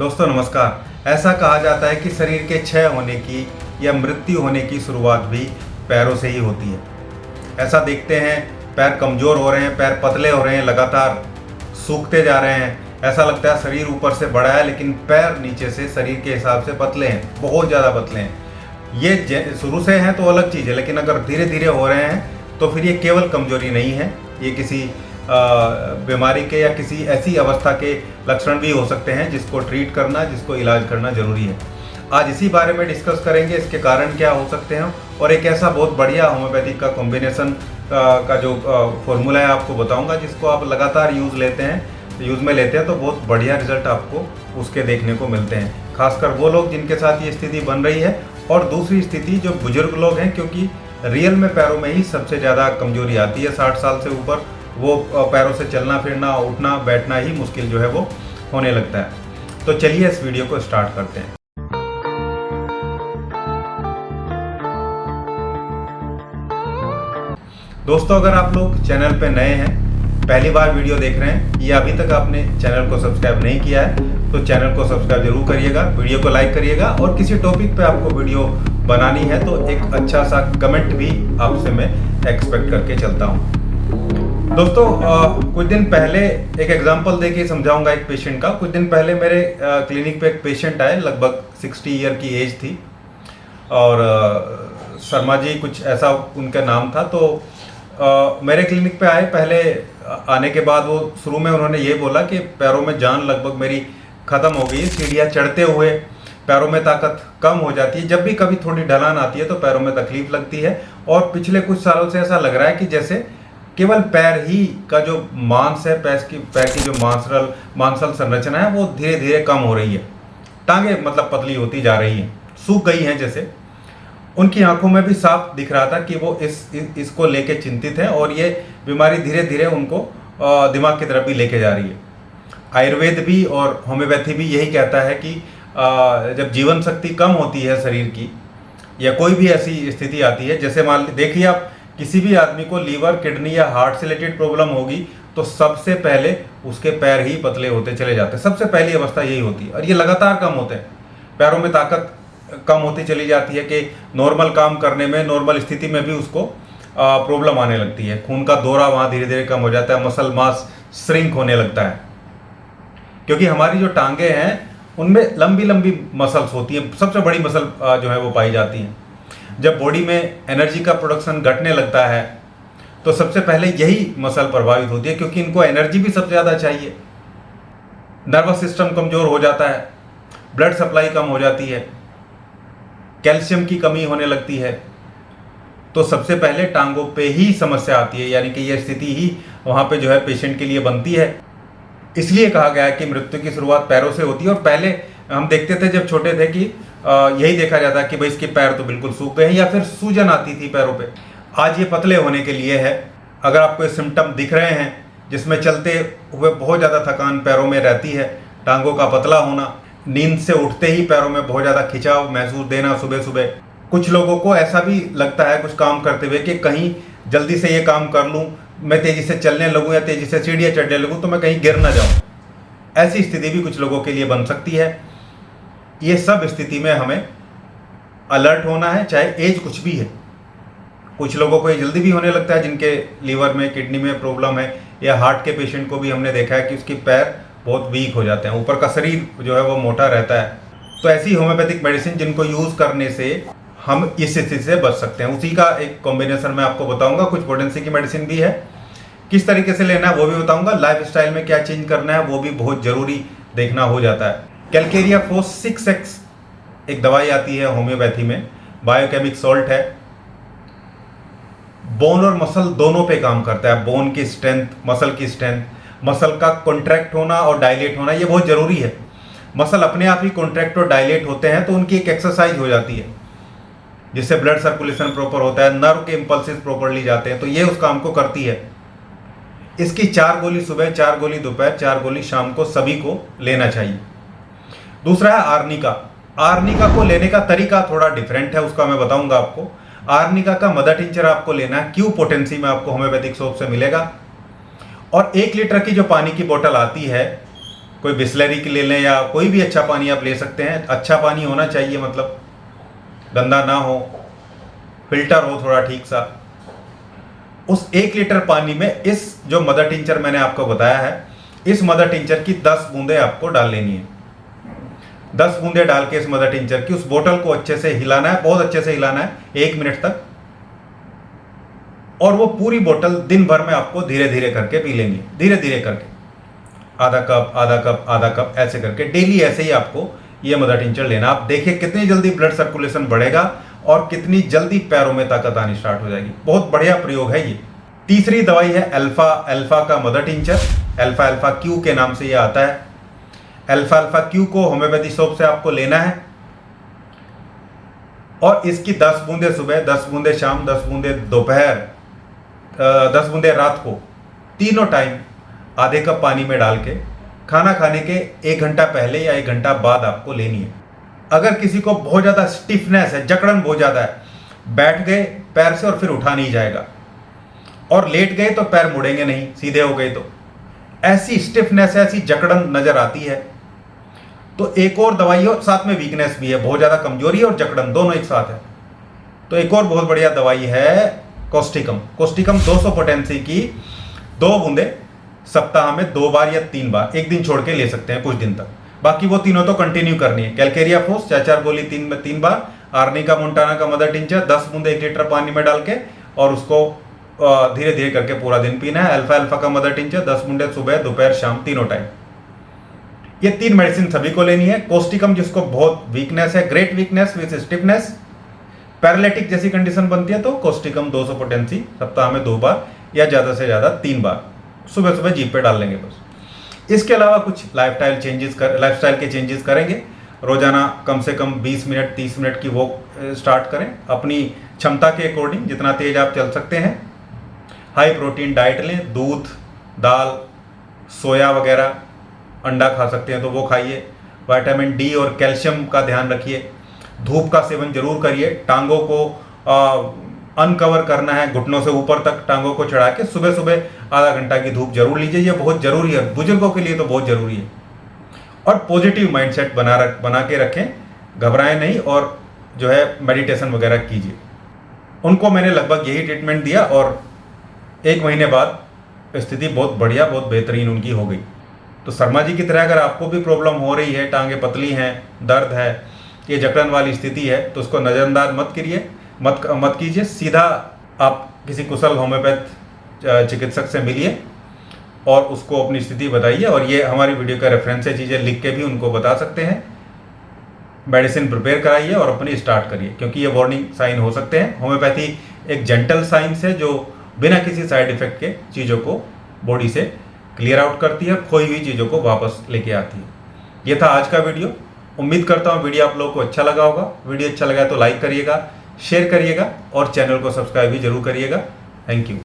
दोस्तों नमस्कार। ऐसा कहा जाता है कि शरीर के क्षय होने की या मृत्यु होने की शुरुआत भी पैरों से ही होती है। ऐसा देखते हैं, पैर कमज़ोर हो रहे हैं, पैर पतले हो रहे हैं, लगातार सूखते जा रहे हैं। ऐसा लगता है शरीर ऊपर से बड़ा है लेकिन पैर नीचे से शरीर के हिसाब से पतले हैं, बहुत ज़्यादा पतले हैं। ये शुरू से हैं तो अलग चीज़ है, लेकिन अगर धीरे धीरे हो रहे हैं तो फिर ये केवल कमज़ोरी नहीं है, ये किसी बीमारी के या किसी ऐसी अवस्था के लक्षण भी हो सकते हैं जिसको ट्रीट करना, जिसको इलाज करना ज़रूरी है। आज इसी बारे में डिस्कस करेंगे, इसके कारण क्या हो सकते हैं और एक ऐसा बहुत बढ़िया होम्योपैथिक का कॉम्बिनेशन का जो फॉर्मूला है आपको बताऊंगा, जिसको आप लगातार यूज़ में लेते हैं तो बहुत बढ़िया रिजल्ट आपको उसके देखने को मिलते हैं। खासकर वो लोग जिनके साथ ये स्थिति बन रही है, और दूसरी स्थिति जो बुजुर्ग लोग हैं, क्योंकि रियल में पैरों में ही सबसे ज़्यादा कमजोरी आती है। 60 साल से ऊपर वो पैरों से चलना फिरना, उठना बैठना ही मुश्किल जो है वो होने लगता है। तो चलिए इस वीडियो को स्टार्ट करते हैं। दोस्तों अगर आप लोग चैनल पे नए हैं, पहली बार वीडियो देख रहे हैं या अभी तक आपने चैनल को सब्सक्राइब नहीं किया है तो चैनल को सब्सक्राइब जरूर करिएगा, वीडियो को लाइक करिएगा, और किसी टॉपिक पे आपको वीडियो बनानी है तो एक अच्छा सा कमेंट भी आपसे मैं एक्सपेक्ट करके चलता हूँ। दोस्तों कुछ दिन पहले एक एग्जांपल देके समझाऊंगा एक पेशेंट का। कुछ दिन पहले मेरे क्लिनिक पे एक पेशेंट आए, लगभग 60 ईयर की एज थी, और शर्मा जी कुछ ऐसा उनका नाम था। तो मेरे क्लिनिक पे आए। पहले आने के बाद वो शुरू में उन्होंने ये बोला कि पैरों में जान लगभग मेरी ख़त्म हो गई, सीढ़ियाँ चढ़ते हुए पैरों में ताकत कम हो जाती है, जब भी कभी थोड़ी ढलान आती है तो पैरों में तकलीफ लगती है, और पिछले कुछ सालों से ऐसा लग रहा है कि जैसे केवल पैर ही का जो मांस है, पैर की जो मांसल संरचना है वो धीरे धीरे कम हो रही है। टांगे मतलब पतली होती जा रही हैं, सूख गई हैं जैसे। उनकी आंखों में भी साफ दिख रहा था कि वो इसको लेके चिंतित हैं, और ये बीमारी धीरे धीरे उनको दिमाग की तरफ भी लेके जा रही है। आयुर्वेद भी और होम्योपैथी भी यही कहता है कि जब जीवन शक्ति कम होती है शरीर की, या कोई भी ऐसी स्थिति आती है, जैसे मान लीजिए देखिए आप किसी भी आदमी को लीवर, किडनी या हार्ट से रिलेटेड प्रॉब्लम होगी तो सबसे पहले उसके पैर ही पतले होते चले जाते हैं। सबसे पहली अवस्था यही होती है, और ये लगातार कम होते हैं। पैरों में ताकत कम होती चली जाती है कि नॉर्मल काम करने में, नॉर्मल स्थिति में भी उसको प्रॉब्लम आने लगती है। खून का दौरा वहाँ धीरे धीरे कम हो जाता है, मसल मास श्रिंक होने लगता है, क्योंकि हमारी जो टांगे हैं उनमें लंबी लंबी मसल्स होती हैं, सबसे बड़ी मसल जो है वो पाई जाती हैं। जब बॉडी में एनर्जी का प्रोडक्शन घटने लगता है तो सबसे पहले यही मसल प्रभावित होती है, क्योंकि इनको एनर्जी भी सबसे ज़्यादा चाहिए। नर्वस सिस्टम कमज़ोर हो जाता है, ब्लड सप्लाई कम हो जाती है, कैल्शियम की कमी होने लगती है, तो सबसे पहले टांगों पे ही समस्या आती है, यानी कि यह स्थिति ही वहाँ पे जो है पेशेंट के लिए बनती है। इसलिए कहा गया है कि मृत्यु की शुरुआत पैरों से होती है। और पहले हम देखते थे जब छोटे थे कि यही देखा जाता कि भाई इसके पैर तो बिल्कुल सूख गए हैं, या फिर सूजन आती थी पैरों पे। आज ये पतले होने के लिए है। अगर आपको सिम्टम दिख रहे हैं जिसमें चलते हुए बहुत ज़्यादा थकान पैरों में रहती है, टांगों का पतला होना, नींद से उठते ही पैरों में बहुत ज़्यादा खिंचाव महसूस देना सुबह सुबह, कुछ लोगों को ऐसा भी लगता है कुछ काम करते हुए कि कहीं जल्दी से ये काम कर लूँ, मैं तेज़ी से चलने लगूँ या तेज़ी से सीढ़ियाँ चढ़ने लगूँ तो मैं कहीं गिर ना जाऊँ। ऐसी स्थिति भी कुछ लोगों के लिए बन सकती है। ये सब स्थिति में हमें अलर्ट होना है, चाहे एज कुछ भी है। कुछ लोगों को ये जल्दी भी होने लगता है जिनके लीवर में, किडनी में प्रॉब्लम है, या हार्ट के पेशेंट को भी हमने देखा है कि उसके पैर बहुत वीक हो जाते हैं, ऊपर का शरीर जो है वो मोटा रहता है। तो ऐसी होम्योपैथिक मेडिसिन जिनको यूज़ करने से हम इस स्थिति से बच सकते हैं, उसी का एक कॉम्बिनेशन मैं आपको बताऊंगा। कुछ पोटेंसी की मेडिसिन भी है, किस तरीके से लेना है वो भी बताऊंगा। लाइफ स्टाइल में क्या चेंज करना है वो भी बहुत ज़रूरी देखना हो जाता है। कैलकेरिया फोस 6X एक दवाई आती है होम्योपैथी में, बायोकेमिक सॉल्ट है। बोन और मसल दोनों पे काम करता है। बोन की स्ट्रेंथ, मसल की स्ट्रेंथ, मसल का कॉन्ट्रैक्ट होना और डायलेट होना ये बहुत ज़रूरी है। मसल अपने आप ही कॉन्ट्रैक्ट और डायलेट होते हैं तो उनकी एक एक्सरसाइज हो जाती है, जिससे ब्लड सर्कुलेशन प्रॉपर होता है, नर्व के इम्पल्सेस प्रॉपरली जाते हैं, तो ये उस काम को करती है। इसकी 4 गोली सुबह, 4 गोली दोपहर, 4 गोली शाम को सभी को लेना चाहिए। दूसरा है आर्निका। आर्निका को लेने का तरीका थोड़ा डिफरेंट है, उसका मैं बताऊंगा आपको। आर्निका का मदर टिंचर आपको लेना है, क्यू पोटेंसी में आपको होम्योपैथिक शॉप से मिलेगा। और 1 लीटर की जो पानी की बोतल आती है कोई बिस्लरी की ले लें या कोई भी अच्छा पानी आप ले सकते हैं। अच्छा पानी होना चाहिए, मतलब गंदा ना हो, फिल्टर हो थोड़ा ठीक सा। उस 1 लीटर पानी में इस जो मदर टिंचर मैंने आपको बताया है, इस मदर टिंचर की 10 बूंदे आपको डाल लेनी है। 10 बूंदे डाल के इस मदर टिंचर की उस बोतल को अच्छे से हिलाना है, बहुत अच्छे से हिलाना है 1 मिनट तक। और वो पूरी बोतल दिन भर में आपको धीरे धीरे करके पी लेंगे, धीरे धीरे करके, आधा कप आधा कप आधा कप ऐसे करके डेली ऐसे ही आपको ये मदर टिंचर लेना। आप देखिए कितनी जल्दी ब्लड सर्कुलेशन बढ़ेगा और कितनी जल्दी पैरों में ताकत आनी स्टार्ट हो जाएगी। बहुत बढ़िया प्रयोग है ये। तीसरी दवाई है अल्फा अल्फा का mother tincture. Alpha alpha Q के नाम से ये आता है। अल्फा अल्फा क्यू को होम्योपैथी शॉप से आपको लेना है और इसकी 10 बूंदे सुबह, 10 बूंदे शाम, 10 बूंदे दोपहर, 10 बूंदे रात को, तीनों टाइम आधे कप पानी में डाल के खाना खाने के 1 घंटा पहले या 1 घंटा बाद आपको लेनी है। अगर किसी को बहुत ज़्यादा स्टिफनेस है, जकड़न बहुत ज़्यादा है, बैठ गए पैर से और फिर उठा नहीं जाएगा, और लेट गए तो पैर मुड़ेंगे नहीं, सीधे हो गए तो, ऐसी स्टिफनेस है, ऐसी जकड़न नजर आती है, तो एक और दवाई और साथ में वीकनेस भी है, बहुत ज़्यादा कमजोरी और जकड़न दोनों एक साथ है, तो एक और बहुत बढ़िया दवाई है कोस्टिकम। कोस्टिकम 200 पोटेंसी की 2 बूंदे सप्ताह में 2 बार या 3 बार, एक दिन छोड़ के ले सकते हैं कुछ दिन तक। बाकी वो तीनों तो कंटिन्यू करनी है। कैलकेरिया फोर्स 4 गोली 3 बार, आर्निका मोंटाना का मदर टिंचर 10 बूंदे 1 लीटर पानी में डाल के, और उसको धीरे धीरे करके पूरा दिन पीना है। अल्फा अल्फा का मदर टिंचर 10 बूंदे सुबह दोपहर शाम तीनों टाइम। ये 3 मेडिसिन सभी को लेनी है। कोस्टिकम जिसको बहुत वीकनेस है, great weakness with stiffness, paralytic जैसी कंडीशन बनती है, तो कोस्टिकम 200 पोटेंसी सप्ताह में 2 बार या ज़्यादा से ज़्यादा 3 बार सुबह सुबह जीभ पे डाल लेंगे बस। इसके अलावा कुछ लाइफस्टाइल के चेंजेस करेंगे। रोजाना कम से कम 20 मिनट 30 मिनट की वॉक स्टार्ट करें अपनी क्षमता के अकॉर्डिंग, जितना तेज आप चल सकते हैं। हाई प्रोटीन डाइट लें, दूध, दाल, सोया वगैरह, अंडा खा सकते हैं तो वो खाइए। विटामिन डी और कैल्शियम का ध्यान रखिए। धूप का सेवन जरूर करिए। टांगों को अनकवर करना है, घुटनों से ऊपर तक टांगों को चढ़ा के सुबह सुबह आधा घंटा की धूप जरूर लीजिए, ये बहुत जरूरी है, बुजुर्गों के लिए तो बहुत जरूरी है। और पॉजिटिव माइंडसेट बना के रखें, घबराएं नहीं, और जो है मेडिटेशन वगैरह कीजिए। उनको मैंने लगभग यही ट्रीटमेंट दिया और 1 महीने बाद स्थिति बहुत बढ़िया, बहुत बेहतरीन उनकी हो गई। तो शर्मा जी की तरह अगर आपको भी प्रॉब्लम हो रही है, टांगे पतली हैं, दर्द है, ये जकड़न वाली स्थिति है, तो उसको नज़रअंदाज मत कीजिए। सीधा आप किसी कुशल होम्योपैथ चिकित्सक से मिलिए और उसको अपनी स्थिति बताइए, और ये हमारी वीडियो का रेफरेंस है, चीज़ें लिख के भी उनको बता सकते हैं। मेडिसिन प्रिपेयर कराइए और अपनी स्टार्ट करिए, क्योंकि ये वार्निंग साइन हो सकते हैं। होम्योपैथी एक जेंटल साइंस है जो बिना किसी साइड इफेक्ट के चीज़ों को बॉडी से क्लियर आउट करती है, खोई हुई चीज़ों को वापस लेके आती है। ये था आज का वीडियो। उम्मीद करता हूँ वीडियो आप लोगों को अच्छा लगा होगा। वीडियो अच्छा लगा तो लाइक करिएगा, शेयर करिएगा और चैनल को सब्सक्राइब भी जरूर करिएगा। Thank you.